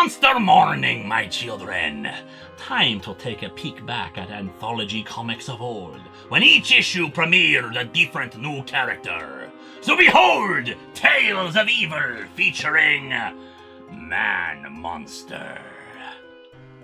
Monster morning, my children. Time to take a peek back at anthology comics of old, when each issue premiered a different new character. So behold, Tales of Evil featuring Man-Monster.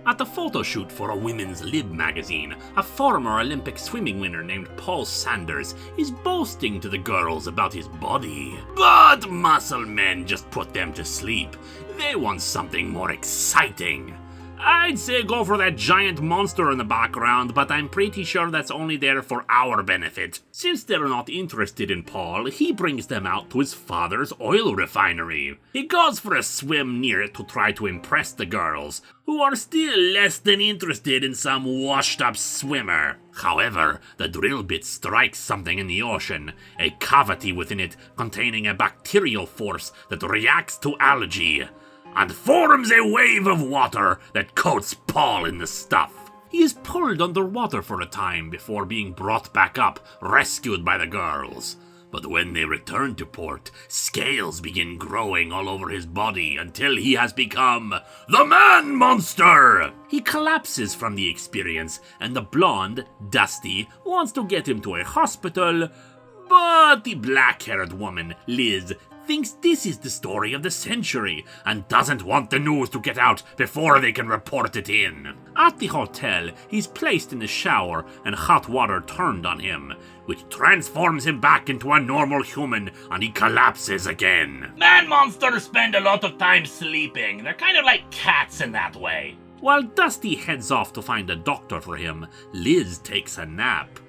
At the photo shoot for a women's lib magazine, a former Olympic swimming winner named Paul Sanders is boasting to the girls about his body. But muscle men just put them to sleep. They want something more exciting. I'd say go for that giant monster in the background, but I'm pretty sure that's only there for our benefit. Since they're not interested in Paul, he brings them out to his father's oil refinery. He goes for a swim near it to try to impress the girls, who are still less than interested in some washed-up swimmer. However, the drill bit strikes something in the ocean, a cavity within it containing a bacterial force that reacts to algae, and forms a wave of water that coats Paul in the stuff. He is pulled underwater for a time before being brought back up, rescued by the girls. But when they return to port, scales begin growing all over his body until he has become the Man-Monster! He collapses from the experience, and the blonde, Dusty, wants to get him to a hospital, but the black-haired woman, Liz, thinks this is the story of the century and doesn't want the news to get out before they can report it in. At the hotel, he's placed in the shower and hot water turned on him, which transforms him back into a normal human, and he collapses again. Man-Monsters spend a lot of time sleeping. They're kind of like cats in that way. While Dusty heads off to find a doctor for him, Liz takes a nap.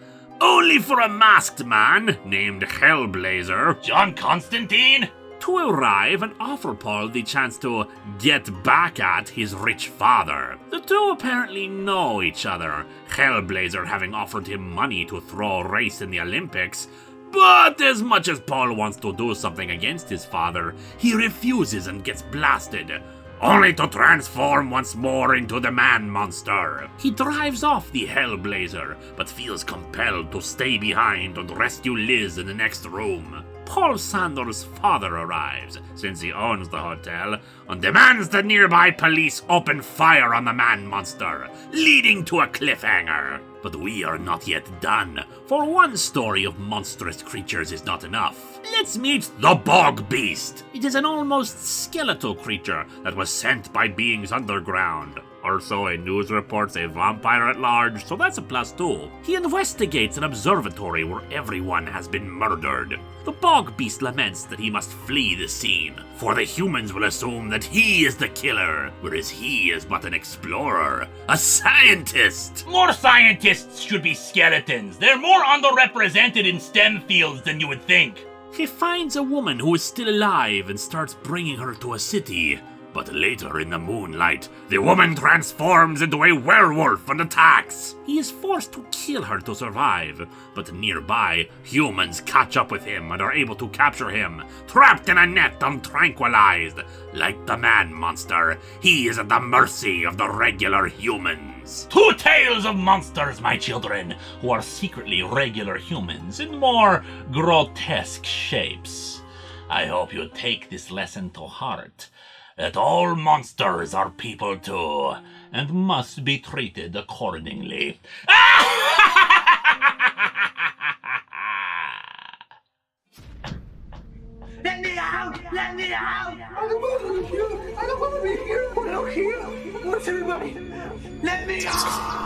Only for a masked man named Hellblazer, John Constantine, to arrive and offer Paul the chance to get back at his rich father. The two apparently know each other, Hellblazer having offered him money to throw a race in the Olympics. But as much as Paul wants to do something against his father, he refuses and gets blasted, only to transform once more into the Man-Monster. He drives off the Hellblazer, but feels compelled to stay behind and rescue Liz in the next room. Paul Sanders' father arrives, since he owns the hotel, and demands the nearby police open fire on the Man-Monster, leading to a cliffhanger. But we are not yet done, for one story of monstrous creatures is not enough. Let's meet the Bog Beast. It is an almost skeletal creature that was sent by beings underground. Also, a news reports a vampire at large, so that's a plus too. He investigates an observatory where everyone has been murdered. The Bog Beast laments that he must flee the scene, for the humans will assume that he is the killer, whereas he is but an explorer, a scientist. More scientists should be skeletons. They're more underrepresented in STEM fields than you would think. He finds a woman who is still alive and starts bringing her to a city. But later in the moonlight, the woman transforms into a werewolf and attacks. He is forced to kill her to survive, but nearby, humans catch up with him and are able to capture him, trapped in a net and tranquilized. Like the Man-Monster, he is at the mercy of the regular humans. Two tales of monsters, my children, who are secretly regular humans in more grotesque shapes. I hope you take this lesson to heart, that all monsters are people too, and must be treated accordingly. Let me out! Let me out! I don't want to be here! I don't want to be here! We're not here! Where's everybody? Let me out!